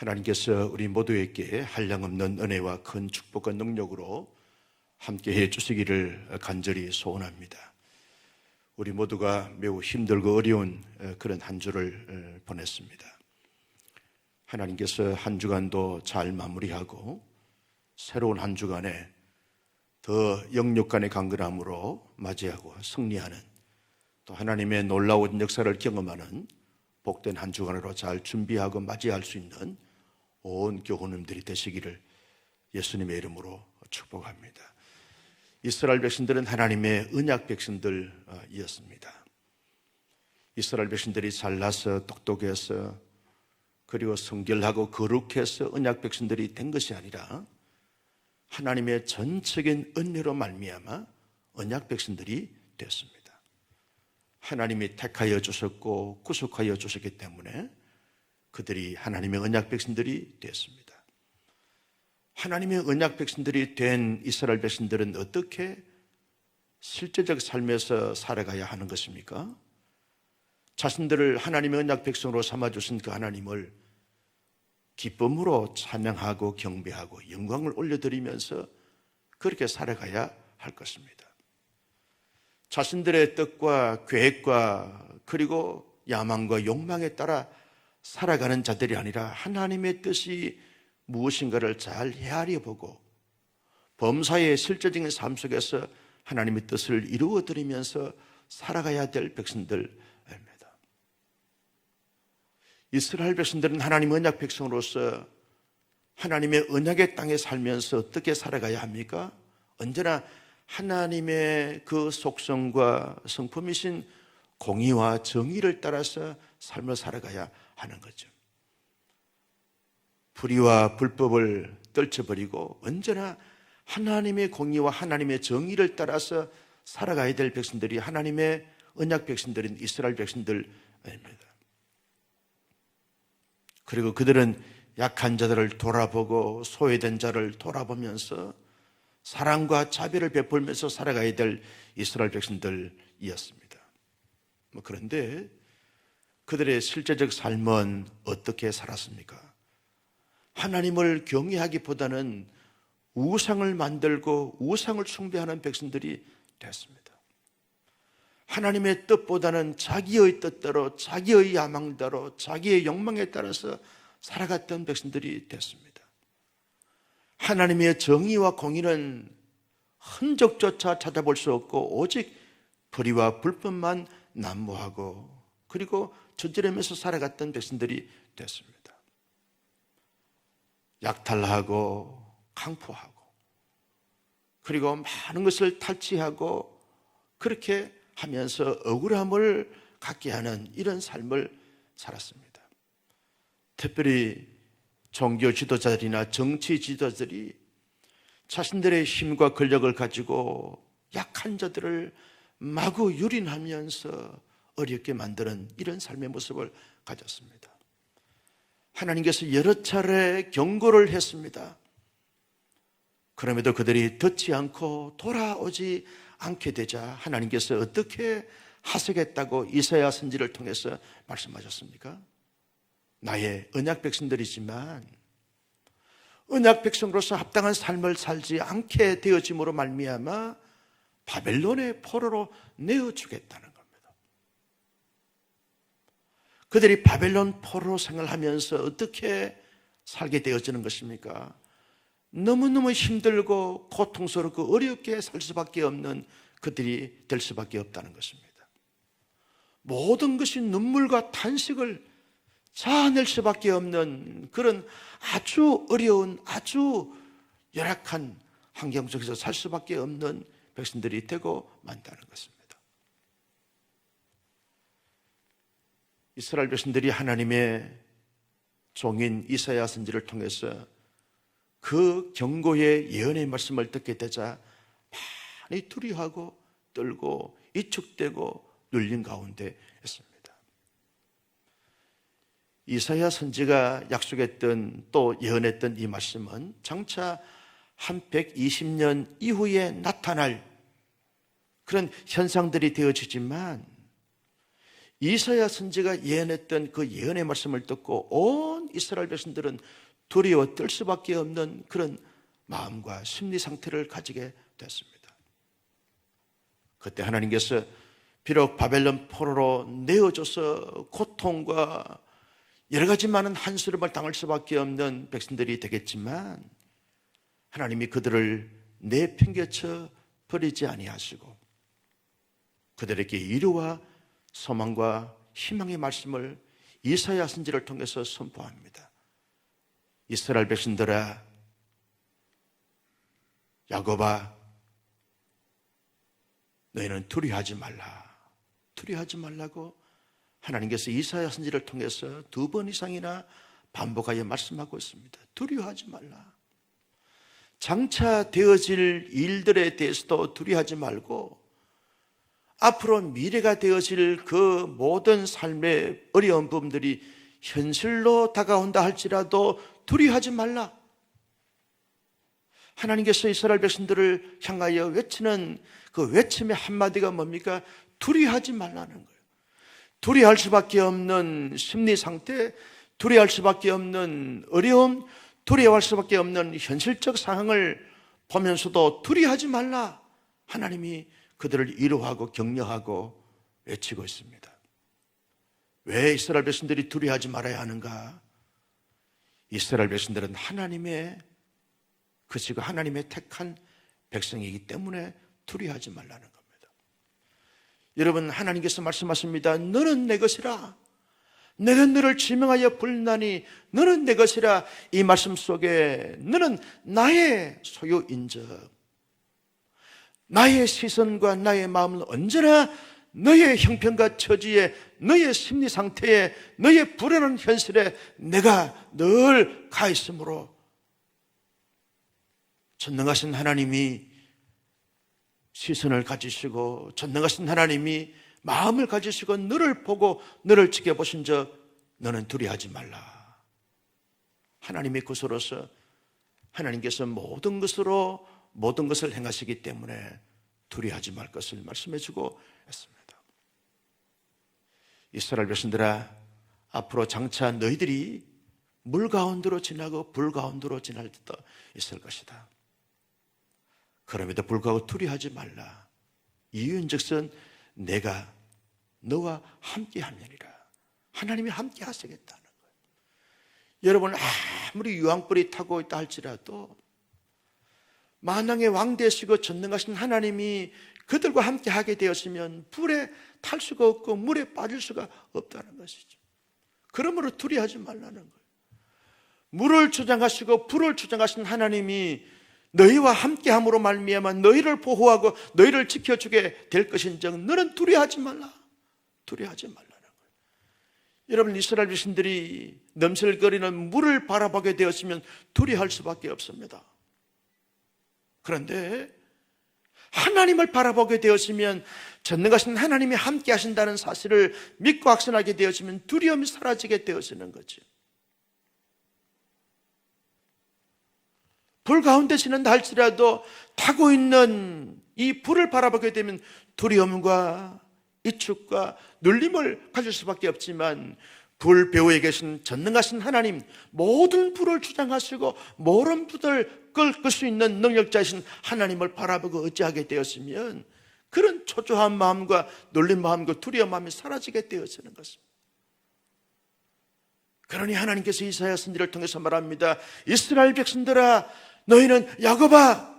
하나님께서 우리 모두에게 한량없는 은혜와 큰 축복과 능력으로 함께해 주시기를 간절히 소원합니다. 우리 모두가 매우 힘들고 어려운 그런 한 주를 보냈습니다. 하나님께서 한 주간도 잘 마무리하고 새로운 한 주간에 더 영육간의 강건함으로 맞이하고 승리하는, 또 하나님의 놀라운 역사를 경험하는 복된 한 주간으로 잘 준비하고 맞이할 수 있는 온 교우님들이 되시기를 예수님의 이름으로 축복합니다. 이스라엘 백성들은 하나님의 언약 백성들이었습니다. 이스라엘 백성들이 잘나서 똑똑해서 그리고 성결하고 거룩해서 언약 백성들이 된 것이 아니라 하나님의 전적인 은혜로 말미암아 언약 백성들이 됐습니다. 하나님이 택하여 주셨고 구속하여 주셨기 때문에 그들이 하나님의 언약 백성들이 됐습니다. 하나님의 언약 백성들이 된 이스라엘 백성들은 어떻게 실제적 삶에서 살아가야 하는 것입니까? 자신들을 하나님의 언약 백성으로 삼아주신 그 하나님을 기쁨으로 찬양하고 경배하고 영광을 올려드리면서 그렇게 살아가야 할 것입니다. 자신들의 뜻과 계획과 그리고 야망과 욕망에 따라 살아가는 자들이 아니라 하나님의 뜻이 무엇인가를 잘 헤아려 보고 범사의 실제적인 삶 속에서 하나님의 뜻을 이루어 드리면서 살아가야 될 백성들입니다. 이스라엘 백성들은 하나님의 언약 백성으로서 하나님의 언약의 땅에 살면서 어떻게 살아가야 합니까? 언제나 하나님의 그 속성과 성품이신 공의와 정의를 따라서 삶을 살아가야 하는 거죠. 불의와 불법을 떨쳐버리고 언제나 하나님의 공의와 하나님의 정의를 따라서 살아가야 될 백성들이 하나님의 언약 백성들인 이스라엘 백성들입니다. 그리고 그들은 약한 자들을 돌아보고 소외된 자를 돌아보면서 사랑과 자비를 베풀면서 살아가야 될 이스라엘 백성들이었습니다. 그런데 그들의 실제적 삶은 어떻게 살았습니까? 하나님을 경외하기보다는 우상을 만들고 우상을 숭배하는 백성들이 됐습니다. 하나님의 뜻보다는 자기의 뜻대로, 자기의 야망대로, 자기의 욕망에 따라서 살아갔던 백성들이 됐습니다. 하나님의 정의와 공의는 흔적조차 찾아볼 수 없고 오직 불의와 불법만 난무하고 그리고 저지르면서 살아갔던 백성들이 됐습니다. 약탈하고 강포하고 그리고 많은 것을 탈취하고 그렇게 하면서 억울함을 갖게 하는 이런 삶을 살았습니다. 특별히 종교 지도자들이나 정치 지도자들이 자신들의 힘과 권력을 가지고 약한 자들을 마구 유린하면서 어렵게 만드는 이런 삶의 모습을 가졌습니다. 하나님께서 여러 차례 경고를 했습니다. 그럼에도 그들이 듣지 않고 돌아오지 않게 되자 하나님께서 어떻게 하시겠다고 이사야 선지를 통해서 말씀하셨습니까? 나의 언약 백성들이지만 언약 백성으로서 합당한 삶을 살지 않게 되어짐으로 말미암아 바벨론의 포로로 내어주겠다는 겁니다. 그들이 바벨론 포로 생활하면서 어떻게 살게 되어지는 것입니까? 너무너무 힘들고 고통스럽고 어렵게 살 수밖에 없는 그들이 될 수밖에 없다는 것입니다. 모든 것이 눈물과 탄식을 자아낼 수밖에 없는 그런 아주 어려운 아주 열악한 환경 속에서 살 수밖에 없는 백성들이 되고 만다는 것입니다. 이스라엘 백성들이 하나님의 종인 이사야 선지를 통해서 그 경고의 예언의 말씀을 듣게 되자 많이 두려워하고 떨고 위축되고 눌린 가운데 있습니다. 이사야 선지가 약속했던 또 예언했던 이 말씀은 장차 한 120년 이후에 나타날 그런 현상들이 되어지지만 이사야 선지가 예언했던 그 예언의 말씀을 듣고 온 이스라엘 백성들은 두려워 떨 수밖에 없는 그런 마음과 심리 상태를 가지게 됐습니다. 그때 하나님께서 비록 바벨론 포로로 내어줘서 고통과 여러 가지 많은 한스름을 당할 수밖에 없는 백성들이 되겠지만 하나님이 그들을 내팽개쳐 버리지 아니하시고 그들에게 위로와 소망과 희망의 말씀을 이사야 선지를 통해서 선포합니다. 이스라엘 백성들아, 야곱아, 너희는 두려워하지 말라. 두려워하지 말라고 하나님께서 이사야 선지를 통해서 2번 이상이나 반복하여 말씀하고 있습니다. 두려워하지 말라. 장차 되어질 일들에 대해서도 두려워하지 말고 앞으로 미래가 되어질 그 모든 삶의 어려운 부분들이 현실로 다가온다 할지라도 두려워하지 말라. 하나님께서 이스라엘 백성들을 향하여 외치는 그 외침의 한마디가 뭡니까? 두려워하지 말라는 거예요. 두려워할 수밖에 없는 심리 상태, 두려워할 수밖에 없는 어려움, 두려워할 수밖에 없는 현실적 상황을 보면서도 두려워하지 말라. 하나님이 그들을 위로하고 격려하고 외치고 있습니다. 왜 이스라엘 백성들이 두려워하지 말아야 하는가? 이스라엘 백성들은 하나님의 그시가 하나님의 택한 백성이기 때문에 두려워하지 말라는 겁니다. 여러분, 하나님께서 말씀하십니다. 너는 내 것이라. 내가 너를 지명하여 불나니 너는 내 것이라. 이 말씀 속에 너는 나의 소유인적, 나의 시선과 나의 마음은 언제나 너의 형편과 처지에, 너의 심리 상태에, 너의 불안한 현실에 내가 늘 가 있으므로 전능하신 하나님이 시선을 가지시고 전능하신 하나님이 마음을 가지시고 너를 보고 너를 지켜보신 적 너는 두려워하지 말라. 하나님의 구소로서 하나님께서 모든 것을 행하시기 때문에 두려워하지 말 것을 말씀해 주고 있습니다. 이스라엘 백성들아, 앞으로 장차 너희들이 물 가운데로 지나고 불 가운데로 지날 때도 있을 것이다. 그럼에도 불구하고 두려워하지 말라. 이유인즉슨 내가 너와 함께 하느니라. 하나님이 함께 하시겠다는 거예요. 여러분, 아무리 유황불이 타고 있다 할지라도 만왕의 왕 되시고 전능하신 하나님이 그들과 함께 하게 되었으면 불에 탈 수가 없고 물에 빠질 수가 없다는 것이죠. 그러므로 두려워하지 말라는 거예요. 물을 주장하시고 불을 주장하신 하나님이 너희와 함께함으로 말미암아 너희를 보호하고 너희를 지켜주게 될 것인즉 너는 두려워하지 말라. 두려워하지 말라는 거예요. 여러분, 이스라엘 백성들이 넘실거리는 물을 바라보게 되었으면 두려워할 수밖에 없습니다. 그런데 하나님을 바라보게 되었으면, 전능하신 하나님이 함께 하신다는 사실을 믿고 확신하게 되었으면 두려움이 사라지게 되어지는 거죠. 불 가운데 지낸다 할지라도 타고 있는 이 불을 바라보게 되면 두려움과 이축과 눌림을 가질 수밖에 없지만, 불 배후에 계신 전능하신 하나님, 모든 불을 주장하시고 모든 불을 끌 수 있는 능력자이신 하나님을 바라보고 의지하게 되었으면 그런 초조한 마음과 눌린 마음과 두려운 마음이 사라지게 되어지는 것입니다. 그러니 하나님께서 이사야 선지를 통해서 말합니다. 이스라엘 백성들아, 너희는 야곱아,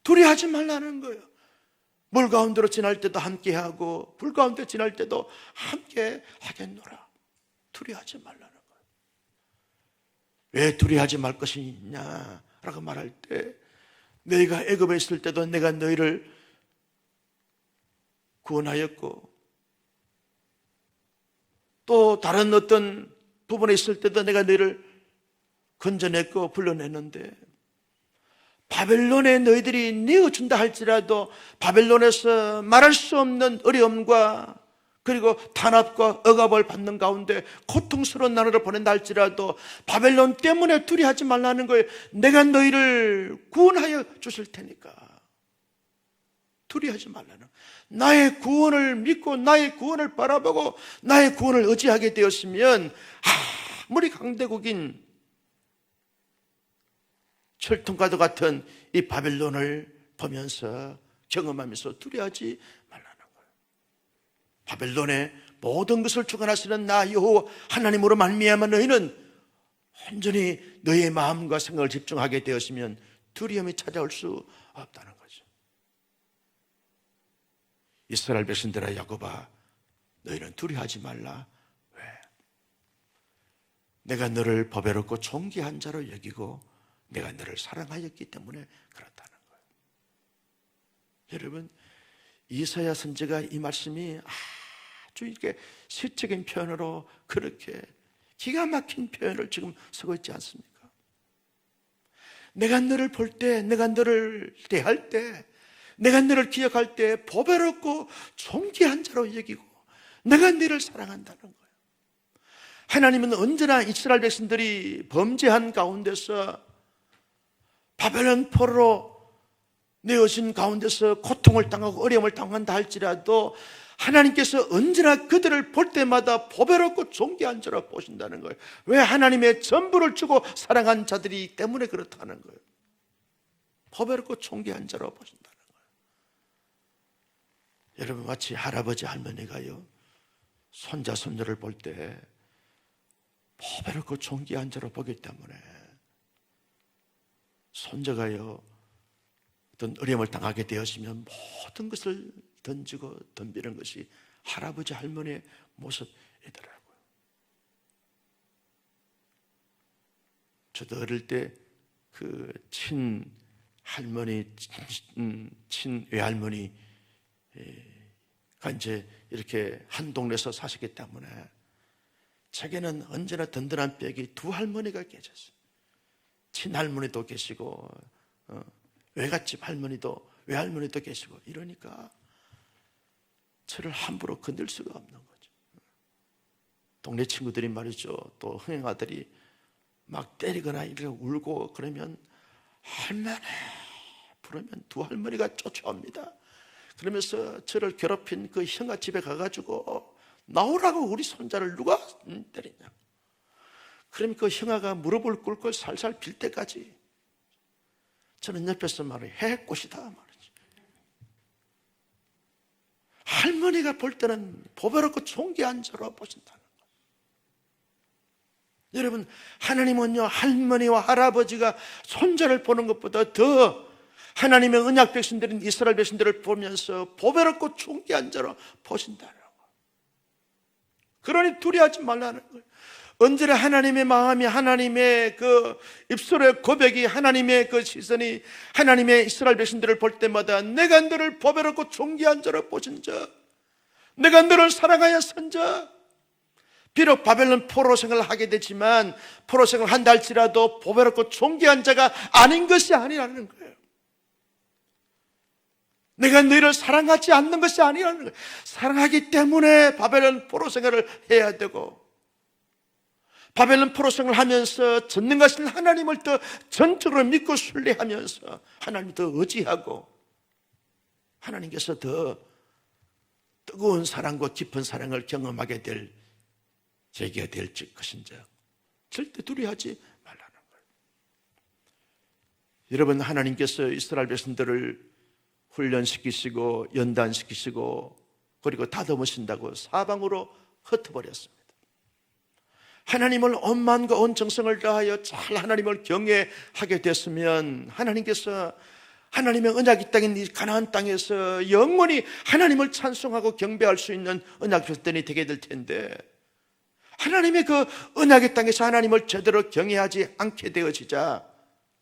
두려워하지 말라는 거예요. 물 가운데로 지날 때도 함께하고 불 가운데 지날 때도 함께 하겠노라. 두려워하지 말라는 거예요. 왜 두려워하지 말 것이냐 라고 말할 때, 너희가 애굽에 있을 때도 내가 너희를 구원하였고, 또 다른 어떤 부분에 있을 때도 내가 너희를 건져냈고 불러냈는데, 바벨론에 너희들이 내어준다 할지라도 바벨론에서 말할 수 없는 어려움과 그리고 탄압과 억압을 받는 가운데 고통스러운 나라를 보낸다 할지라도 바벨론 때문에 두려워하지 말라는 거예요. 내가 너희를 구원하여 주실 테니까 두려워하지 말라는, 나의 구원을 믿고 나의 구원을 바라보고 나의 구원을 의지하게 되었으면 아무리 강대국인 철통과도 같은 이 바벨론을 보면서 경험하면서 두려워하지 말라는 거예요. 바벨론의 모든 것을 주관하시는 나 여호와 하나님으로 말미암아 너희는 온전히 너희의 마음과 생각을 집중하게 되었으면 두려움이 찾아올 수 없다는 거죠. 이스라엘 백성들아, 야곱아, 너희는 두려워하지 말라. 왜? 내가 너를 보배롭고 존귀한 자로 여기고 내가 너를 사랑하였기 때문에 그렇다는 거예요. 여러분, 이사야 선지가 이 말씀이 아주 이렇게 시적인 표현으로 그렇게 기가 막힌 표현을 지금 쓰고 있지 않습니까? 내가 너를 볼 때, 내가 너를 대할 때, 내가 너를 기억할 때 보배롭고 존귀한 자로 여기고 내가 너를 사랑한다는 거예요. 하나님은 언제나 이스라엘 백성들이 범죄한 가운데서 바벨론 포로로 내어진 가운데서 고통을 당하고 어려움을 당한다 할지라도 하나님께서 언제나 그들을 볼 때마다 보배롭고 존귀한 자로 보신다는 거예요. 왜? 하나님의 전부를 주고 사랑한 자들이기 때문에 그렇다는 거예요. 보배롭고 존귀한 자로 보신다는 거예요. 여러분, 마치 할아버지 할머니가요 손자 손녀를 볼 때 보배롭고 존귀한 자로 보기 때문에 손자가요 어떤 어려움을 당하게 되었으면 모든 것을 던지고 덤비는 것이 할아버지 할머니의 모습이더라고요. 저도 어릴 때 그 친할머니, 친외할머니가 이제 이렇게 한 동네에서 사시기 때문에 제게는 언제나 든든한 벽이 두 할머니가 계셨어요. 친할머니도 계시고 외갓집 할머니도 외할머니도 계시고 이러니까 저를 함부로 건들 수가 없는 거죠. 동네 친구들이 말이죠, 또 흥행아들이 막 때리거나 이렇게 울고 그러면 할머니 부르면 두 할머니가 쫓아옵니다. 그러면서 저를 괴롭힌 그 형아 집에 가가지고 나오라고 우리 손자를 누가 때리냐. 그러면 그 형아가 무릎을 꿇고 살살 빌 때까지 저는 옆에서 말해 해꽃이다 말이지. 할머니가 볼 때는 보배롭고 존귀한 자로 보신다는 거예요. 여러분, 하나님은요 할머니와 할아버지가 손자를 보는 것보다 더 하나님의 언약 백성들인 이스라엘 백성들을 보면서 보배롭고 존귀한 자로 보신다는 거예요. 그러니 두려워하지 말라는 거예요. 언제나 하나님의 마음이, 하나님의 그 입술의 고백이, 하나님의 그 시선이 하나님의 이스라엘 백성들을 볼 때마다 내가 너를 보배롭고 존귀한 자로 보신 자, 내가 너를 사랑하여 선 자, 비록 바벨론 포로 생활을 하게 되지만 포로 생활을 한다 할지라도 보배롭고 존귀한 자가 아닌 것이 아니라는 거예요. 내가 너희를 사랑하지 않는 것이 아니라는 거예요. 사랑하기 때문에 바벨론 포로 생활을 해야 되고 바벨론 포로 생활을 하면서 전능하신 하나님을 더 전적으로 믿고 신뢰하면서 하나님을 더 의지하고 하나님께서 더 뜨거운 사랑과 깊은 사랑을 경험하게 될 계기가 될 것인지 절대 두려워하지 말라는 거예요. 여러분, 하나님께서 이스라엘 백성들을 훈련시키시고 연단시키시고 그리고 다듬으신다고 사방으로 흩어버렸습니다. 하나님을 온 마음과 온 정성을 다하여 잘 하나님을 경외하게 됐으면 하나님께서 하나님의 언약의 땅인 이 가나안 땅에서 영원히 하나님을 찬송하고 경배할 수 있는 언약 백성들이 되게 될 텐데 하나님의 그 언약의 땅에서 하나님을 제대로 경외하지 않게 되어지자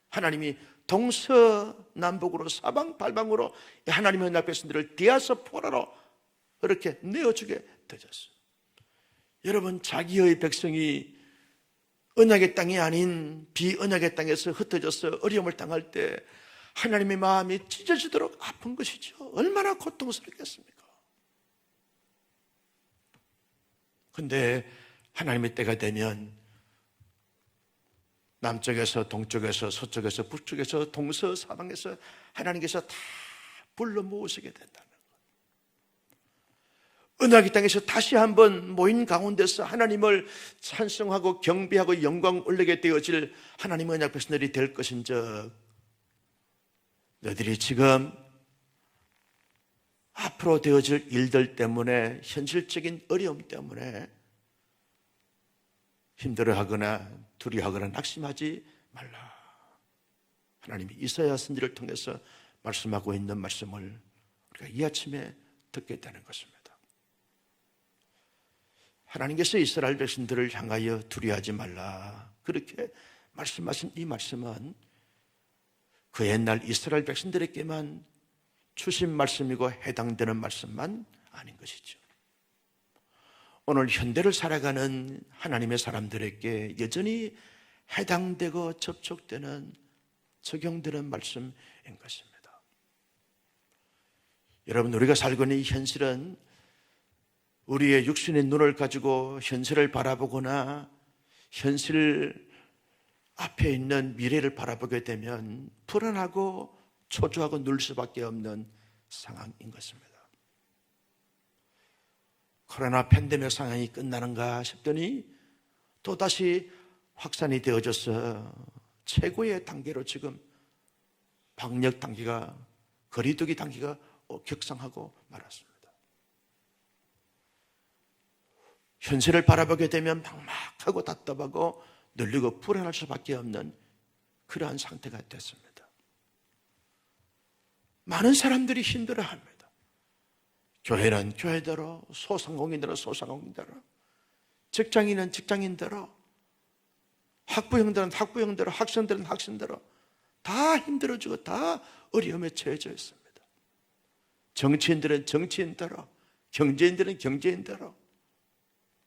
하나님이 동서남북으로 사방팔방으로 하나님의 언약 백성들을 디아스포라로 이렇게 내어주게 되었어요. 여러분, 자기의 백성이 언약의 땅이 아닌 비언약의 땅에서 흩어져서 어려움을 당할 때 하나님의 마음이 찢어지도록 아픈 것이죠. 얼마나 고통스럽겠습니까? 그런데 하나님의 때가 되면 남쪽에서 동쪽에서 서쪽에서 북쪽에서 동서사방에서 하나님께서 다 불러 모으시게 된다는 거예요. 은하계 땅에서 다시 한번 모인 가운데서 하나님을 찬송하고 경배하고 영광 올리게 되어질 하나님의 언약 백성들이 될 것인즉 너희들이 지금 앞으로 되어질 일들 때문에 현실적인 어려움 때문에 힘들어하거나 두려워하거나 낙심하지 말라. 하나님이 이사야 선지를 통해서 말씀하고 있는 말씀을 우리가 이 아침에 듣게 되는 것입니다. 하나님께서 이스라엘 백성들을 향하여 두려워하지 말라 그렇게 말씀하신 이 말씀은 그 옛날 이스라엘 백성들에게만 주신 말씀이고 해당되는 말씀만 아닌 것이죠. 오늘 현대를 살아가는 하나님의 사람들에게 여전히 해당되고 접촉되는 적용되는 말씀인 것입니다. 여러분, 우리가 살고 있는 이 현실은 우리의 육신의 눈을 가지고 현실을 바라보거나 현실 앞에 있는 미래를 바라보게 되면 불안하고 초조하고 누를 수밖에 없는 상황인 것입니다. 코로나 팬데믹 상황이 끝나는가 싶더니 또다시 확산이 되어져서 최고의 단계로 지금 방역 단계가, 거리두기 단계가 격상하고 말았습니다. 현실을 바라보게 되면 막막하고 답답하고 눌리고 불안할 수밖에 없는 그러한 상태가 됐습니다. 많은 사람들이 힘들어합니다. 교회는 교회대로, 소상공인들은 소상공인대로, 직장인은 직장인대로, 학부형들은 학부형대로, 학생들은 학생대로 다 힘들어지고 다 어려움에 처해져 있습니다. 정치인들은 정치인대로, 경제인들은 경제인대로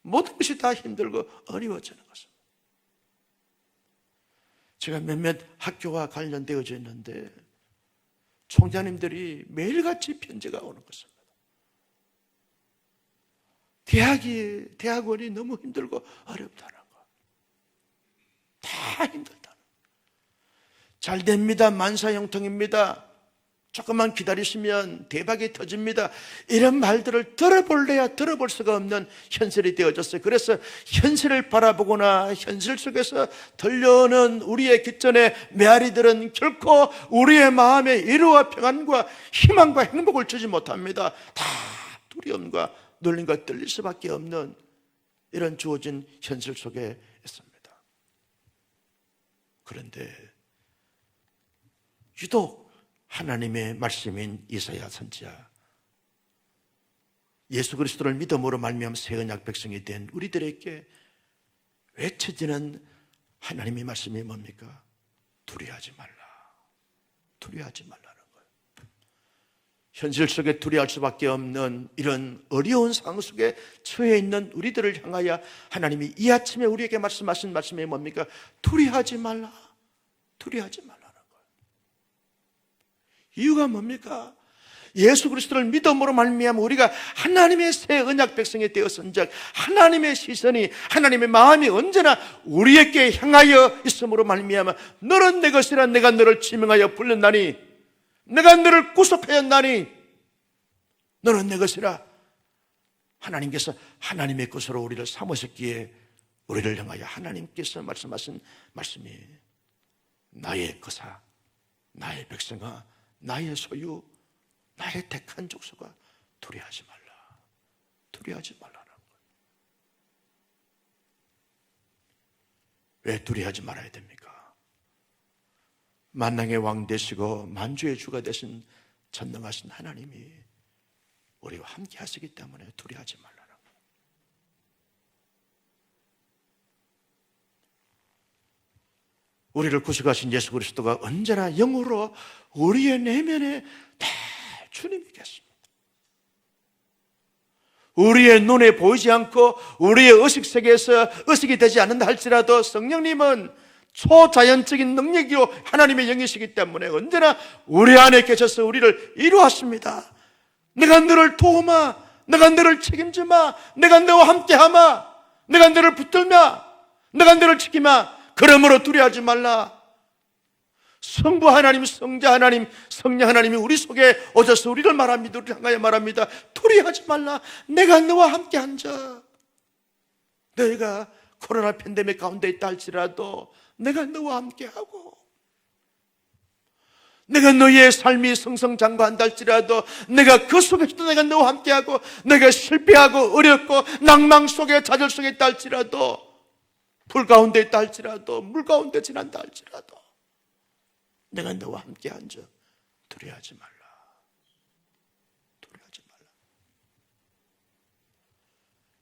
모든 것이 다 힘들고 어려워지는 것입니다. 제가 몇몇 학교와 관련되어져 있는데 총장님들이 매일같이 편지가 오는 것입니다. 대학원이 너무 힘들고 어렵다는 거. 다 힘들다는 거. 잘 됩니다. 만사형통입니다. 조금만 기다리시면 대박이 터집니다. 이런 말들을 들어볼래야 들어볼 수가 없는 현실이 되어졌어요. 그래서 현실을 바라보거나 현실 속에서 들려오는 우리의 귓전의 메아리들은 결코 우리의 마음에 위로와 평안과 희망과 행복을 주지 못합니다. 다 두려움과 놀림과 떨릴 수밖에 없는 이런 주어진 현실 속에 있습니다. 그런데 유독 하나님의 말씀인 이사야 선지자, 예수 그리스도를 믿음으로 말미암아 새 언약 백성이 된 우리들에게 외쳐지는 하나님의 말씀이 뭡니까? 두려워하지 말라. 두려워하지 말라는 거예요. 현실 속에 두려워할 수밖에 없는 이런 어려운 상황 속에 처해 있는 우리들을 향하여 하나님이 이 아침에 우리에게 말씀하신 말씀이 뭡니까? 두려워하지 말라. 두려워하지 말라. 이유가 뭡니까? 예수 그리스도를 믿음으로 말미암아 우리가 하나님의 새 언약 백성이 되었은즉 하나님의 시선이, 하나님의 마음이 언제나 우리에게 향하여 있음으로 말미암아 너는 내 것이라 내가 너를 지명하여 불렀나니 내가 너를 구속하였나니 너는 내 것이라. 하나님께서 하나님의 것으로 우리를 삼으셨기에 우리를 향하여 하나님께서 말씀하신 말씀이 나의 거사, 나의 백성아, 나의 소유, 나의 택한 족속아, 두려워하지 말라. 두려워하지 말라는 거예요. 왜 두려워하지 말아야 됩니까? 만왕의 왕 되시고 만주의 주가 되신 전능하신 하나님이 우리와 함께 하시기 때문에 두려워하지 말라는 거예요. 우리를 구속하신 예수 그리스도가 언제나 영으로 우리의 내면에 다 주님이 계십니다. 우리의 눈에 보이지 않고 우리의 의식세계에서 의식이 되지 않는다 할지라도 성령님은 초자연적인 능력이요 하나님의 영이시기 때문에 언제나 우리 안에 계셔서 우리를 이루었습니다. 내가 너를 도우마, 내가 너를 책임지마, 내가 너와 함께하마, 내가 너를 붙들마, 내가 너를 지키마. 그러므로 두려워하지 말라. 성부 하나님, 성자 하나님, 성령 하나님이 우리 속에 오셔서 우리를 말합니다. 우리를 향하여 말합니다. 두려워하지 말라. 내가 너와 함께 앉아. 너희가 코로나 팬데믹 가운데 있다 할지라도 내가 너와 함께하고, 내가 너희의 삶이 승승장구한다 할지라도 내가 그 속에서도 내가 너와 함께하고, 내가 실패하고 어렵고 낭망 속에 좌절 속에 있다 할지라도, 불 가운데 있다 할지라도, 물 가운데 지난다 할지라도 내가 너와 함께 앉아. 두려워하지 말라. 두려워하지 말라.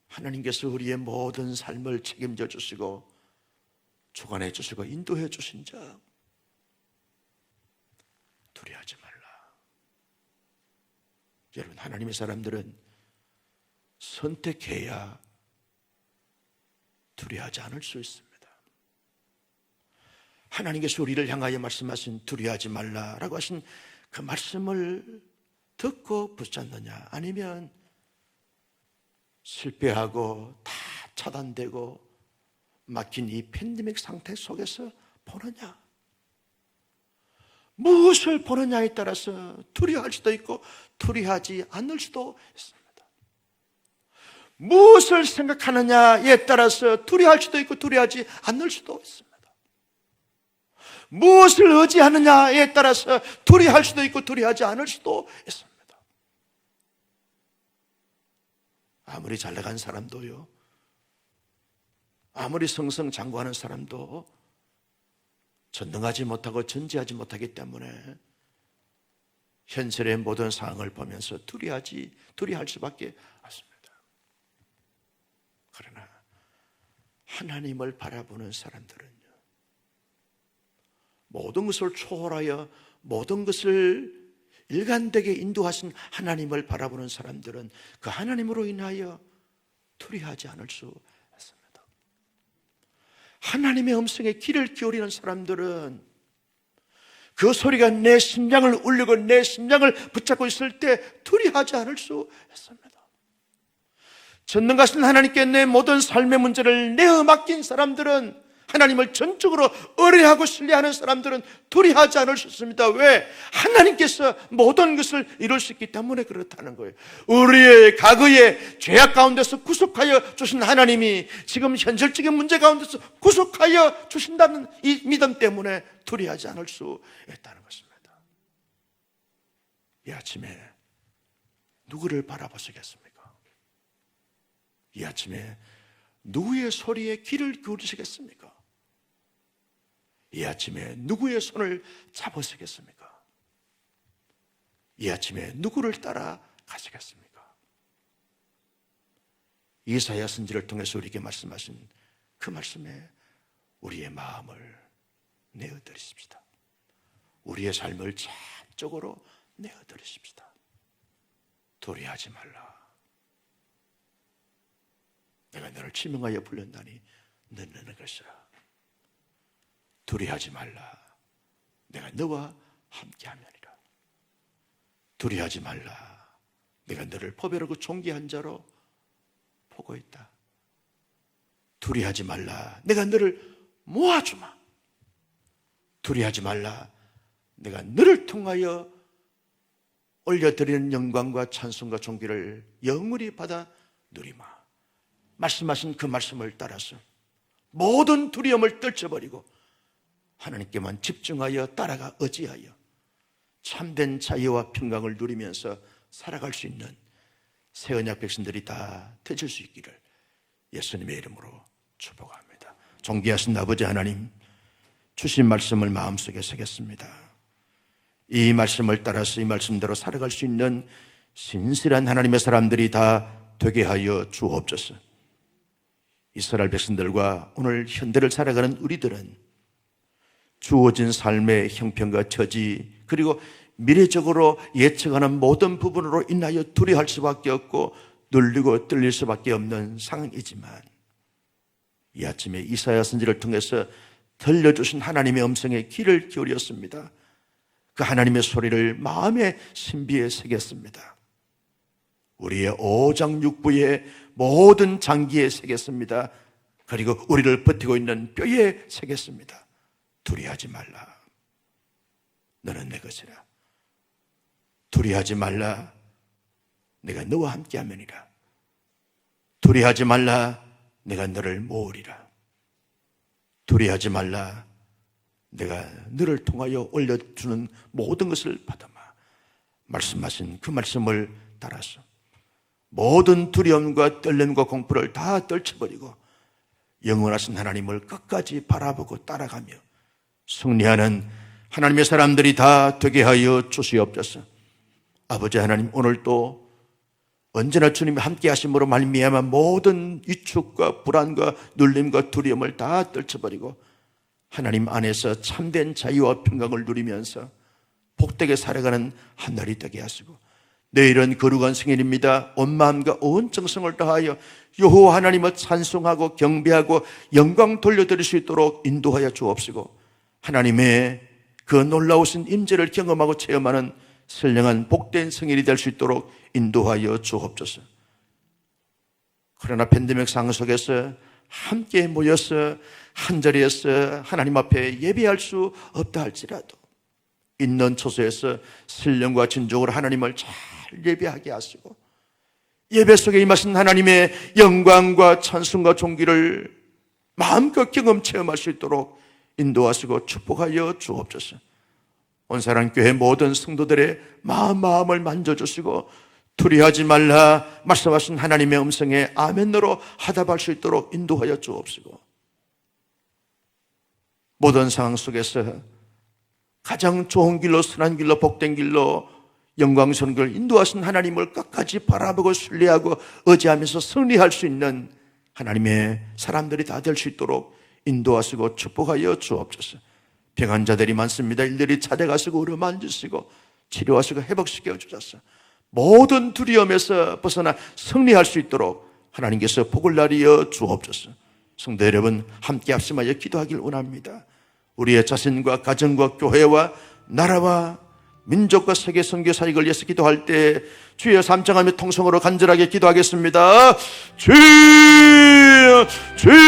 하나님께서 우리의 모든 삶을 책임져 주시고 주관해 주시고 인도해 주신 자, 두려워하지 말라. 여러분, 하나님의 사람들은 선택해야 두려워하지 않을 수 있습니다. 하나님께서 우리를 향하여 말씀하신 두려워하지 말라라고 하신 그 말씀을 듣고 붙잡느냐, 아니면 실패하고 다 차단되고 막힌 이 팬데믹 상태 속에서 보느냐, 무엇을 보느냐에 따라서 두려워할 수도 있고 두려워하지 않을 수도 있습니다. 무엇을 생각하느냐에 따라서 두려워할 수도 있고 두려워하지 않을 수도 있습니다. 무엇을 의지하느냐에 따라서 두려워할 수도 있고 두려워하지 않을 수도 있습니다. 아무리 잘 나간 사람도요, 아무리 승승장구하는 사람도 전능하지 못하고 전지하지 못하기 때문에 현실의 모든 상황을 보면서 두려워할 수밖에 없습니다. 그러나 하나님을 바라보는 사람들은요, 모든 것을 초월하여 모든 것을 일관되게 인도하신 하나님을 바라보는 사람들은 그 하나님으로 인하여 두려워하지 않을 수 있습니다. 하나님의 음성에 귀를 기울이는 사람들은 그 소리가 내 심장을 울리고 내 심장을 붙잡고 있을 때 두려워하지 않을 수 있습니다. 전능하신 하나님께 내 모든 삶의 문제를 내어 맡긴 사람들은, 하나님을 전적으로 의뢰하고 신뢰하는 사람들은 두려워하지 않을 수 있습니다. 왜? 하나님께서 모든 것을 이룰 수 있기 때문에 그렇다는 거예요. 우리의 과거의 죄악 가운데서 구속하여 주신 하나님이 지금 현실적인 문제 가운데서 구속하여 주신다는 이 믿음 때문에 두려워하지 않을 수 있다는 것입니다. 이 아침에 누구를 바라보시겠습니까? 이 아침에 누구의 소리에 귀를 기울이시겠습니까? 이 아침에 누구의 손을 잡으시겠습니까? 이 아침에 누구를 따라 가시겠습니까? 이사야 선지를 통해서 우리에게 말씀하신 그 말씀에 우리의 마음을 내어드리십시다. 우리의 삶을 전적으로 내어드리십시다. 두려워하지 말라. 내가 너를 지명하여 불렀나니 너는 것이라. 두려워하지 말라. 내가 너와 함께하느니라. 두려워하지 말라. 내가 너를 포배하고 존귀한 자로 보고 있다. 두려워하지 말라. 내가 너를 모아주마. 두려워하지 말라. 내가 너를 통하여 올려드리는 영광과 찬송과 존귀를 영원히 받아 누리마. 말씀하신 그 말씀을 따라서 모든 두려움을 떨쳐버리고 하나님께만 집중하여 따라가 의지하여 참된 자유와 평강을 누리면서 살아갈 수 있는 새 언약 백성들이 다 되실 수 있기를 예수님의 이름으로 축복합니다. 존귀하신 아버지 하나님, 주신 말씀을 마음속에 새겼습니다. 이 말씀을 따라서 이 말씀대로 살아갈 수 있는 신실한 하나님의 사람들이 다 되게 하여 주옵소서. 이스라엘 백성들과 오늘 현대를 살아가는 우리들은 주어진 삶의 형편과 처지, 그리고 미래적으로 예측하는 모든 부분으로 인하여 두려워할 수밖에 없고 눌리고 떨릴 수밖에 없는 상황이지만, 이 아침에 이사야 선지를 통해서 들려주신 하나님의 음성에 귀를 기울였습니다. 그 하나님의 소리를 마음의 신비에 새겼습니다. 우리의 오장육부의 모든 장기에 새겼습니다. 그리고 우리를 버티고 있는 뼈에 새겼습니다. 두려워하지 말라. 너는 내 것이라. 두려워하지 말라. 내가 너와 함께하면이라. 두려워하지 말라. 내가 너를 모으리라. 두려워하지 말라. 내가 너를 통하여 올려주는 모든 것을 받아마. 말씀하신 그 말씀을 따라서 모든 두려움과 떨림과 공포를 다 떨쳐버리고 영원하신 하나님을 끝까지 바라보고 따라가며 승리하는 하나님의 사람들이 다 되게 하여 주시옵소서. 아버지 하나님, 오늘 또 언제나 주님이 함께 하심으로 말미암아 모든 위축과 불안과 눌림과 두려움을 다 떨쳐버리고 하나님 안에서 참된 자유와 평강을 누리면서 복되게 살아가는 한 날이 되게 하시고, 내일은 거룩한 생일입니다. 온 마음과 온 정성을 다하여 여호와 하나님을 찬송하고 경배하고 영광 돌려드릴 수 있도록 인도하여 주옵시고, 하나님의 그 놀라우신 임재를 경험하고 체험하는 선량한 복된 생일이 될 수 있도록 인도하여 주옵소서. 코로나 팬데믹 상황 속에서 함께 모여서 한자리에서 하나님 앞에 예배할 수 없다 할지라도 있는 처소에서 신령과 진정으로 하나님을 잘 예배하게 하시고, 예배 속에 임하신 하나님의 영광과 찬송과 존귀를 마음껏 경험 체험할 수 있도록 인도하시고 축복하여 주옵소서. 온사랑교회 모든 성도들의 마음을 만져주시고 두려워하지 말라 말씀하신 하나님의 음성에 아멘으로 하답할 수 있도록 인도하여 주옵시고, 모든 상황 속에서 가장 좋은 길로, 선한 길로, 복된 길로 영광스러운 걸 인도하신 하나님을 끝까지 바라보고 신뢰하고 의지하면서 승리할 수 있는 하나님의 사람들이 다 될 수 있도록 인도하시고 축복하여 주옵소서. 병한 자들이 많습니다. 일일이 찾아가시고 어루만지시고 치료하시고 회복시켜 주셔서 모든 두려움에서 벗어나 승리할 수 있도록 하나님께서 복을 나리여 주옵소서. 성도 여러분, 함께 합심하여 기도하길 원합니다. 우리의 자신과 가정과 교회와 나라와 민족과 세계 선교 사역을 위해서 기도할 때 주여 삼창하며 통성으로 간절하게 기도하겠습니다. 주여, 주여.